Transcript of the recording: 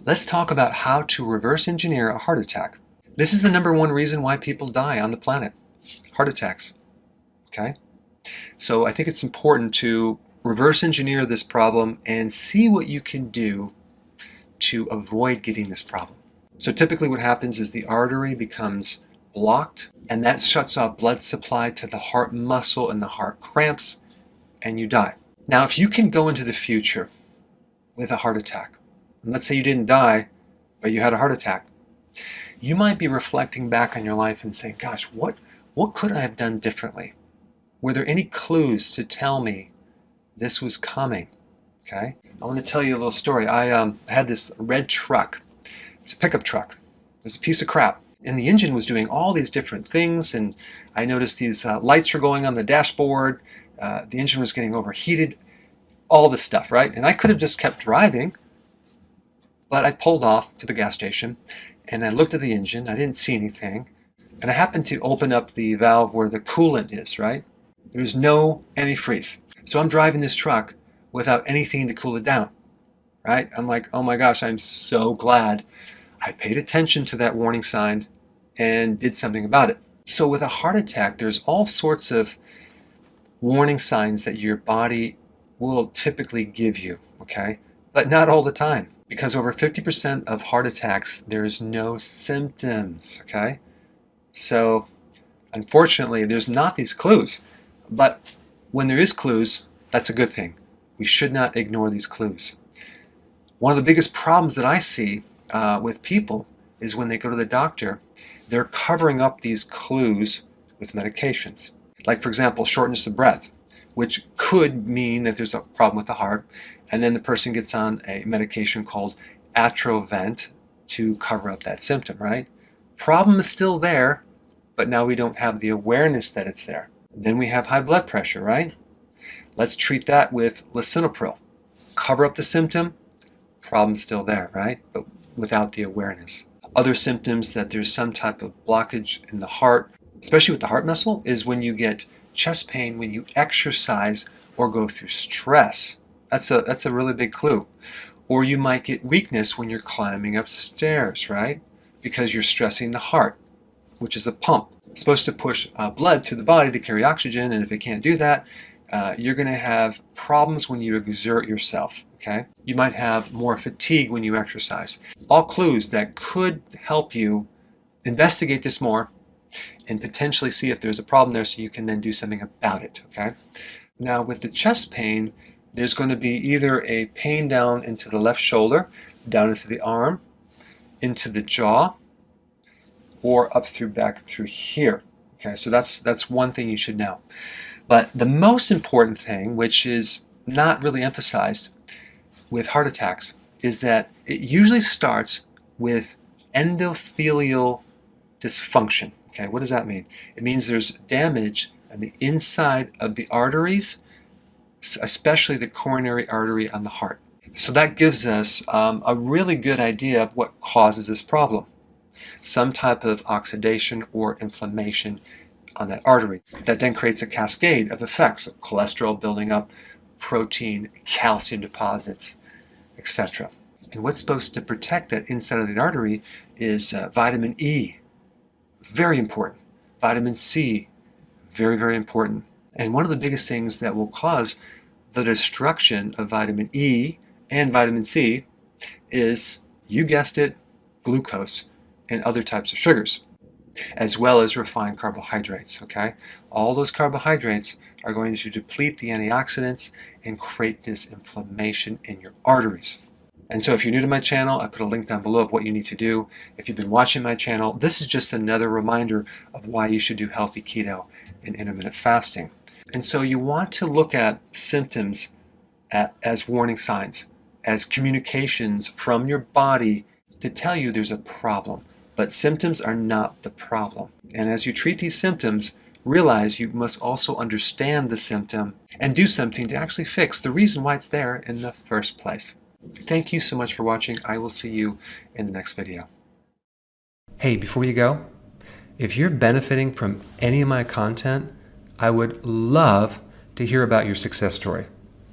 Let's talk about how to reverse engineer a heart attack. This is the #1 reason why people die on the planet. Heart attacks. Okay? So I think it's important to reverse engineer this problem and see what you can do to avoid getting this problem. So typically what happens is the artery becomes blocked, and that shuts off blood supply to the heart muscle, and the heart cramps, and you die. Now, if you can go into the future with a heart attack, and let's say you didn't die, but you had a heart attack, you might be reflecting back on your life and saying, gosh, what could I have done differently? Were there any clues to tell me this was coming? Okay, I want to tell you a little story. I had this red truck. It's a pickup truck. It's a piece of crap. And the engine was doing all these different things, and I noticed these lights were going on the dashboard. The engine was getting overheated, all this stuff, right? And I could have just kept driving, but I pulled off to the gas station, and I looked at the engine. I didn't see anything. And I happened to open up the valve where the coolant is, right? There's no antifreeze. So I'm driving this truck without anything to cool it down, right? I'm like, oh my gosh, I'm so glad I paid attention to that warning sign and did something about it. So with a heart attack, there's all sorts of warning signs that your body will typically give you, okay? But not all the time, because over 50% of heart attacks, there's no symptoms, okay? So unfortunately, there's not these clues. But when there is clues, that's a good thing. We should not ignore these clues. One of the biggest problems that I see with people is when they go to the doctor, they're covering up these clues with medications. Like, for example, shortness of breath, which could mean that there's a problem with the heart, and then the person gets on a medication called Atrovent to cover up that symptom, right? Problem is still there, but now we don't have the awareness that it's there. Then we have high blood pressure, right? Let's treat that with lisinopril. Cover up the symptom, problem's still there, right? But without the awareness. Other symptoms that there's some type of blockage in the heart, especially with the heart muscle, is when you get chest pain when you exercise or go through stress. That's a really big clue. Or you might get weakness when you're climbing upstairs, right? Because you're stressing the heart, which is a pump. It's supposed to push blood to the body to carry oxygen, and if it can't do that, you're going to have problems when you exert yourself, okay? You might have more fatigue when you exercise. All clues that could help you investigate this more and potentially see if there's a problem there so you can then do something about it, okay? Now, with the chest pain, there's going to be either a pain down into the left shoulder, down into the arm, into the jaw, or up through back through here. Okay, so that's one thing you should know. But the most important thing, which is not really emphasized with heart attacks, is that it usually starts with endothelial dysfunction. Okay, what does that mean? It means there's damage on the inside of the arteries, especially the coronary artery on the heart. So that gives us a really good idea of what causes this problem. Some type of oxidation or inflammation on that artery. That then creates a cascade of effects of cholesterol building up, protein, calcium deposits, etc. And what's supposed to protect that inside of the artery is vitamin E, very important. Vitamin C, very, very important. And one of the biggest things that will cause the destruction of vitamin E and vitamin C is, you guessed it, glucose and other types of sugars, as well as refined carbohydrates, okay? All those carbohydrates are going to deplete the antioxidants and create this inflammation in your arteries. And so if you're new to my channel, I put a link down below of what you need to do. If you've been watching my channel, this is just another reminder of why you should do healthy keto and intermittent fasting. And so you want to look at symptoms as warning signs, as communications from your body to tell you there's a problem. But symptoms are not the problem. And as you treat these symptoms, realize you must also understand the symptom and do something to actually fix the reason why it's there in the first place. Thank you so much for watching. I will see you in the next video. Hey, before you go, if you're benefiting from any of my content, I would love to hear about your success story.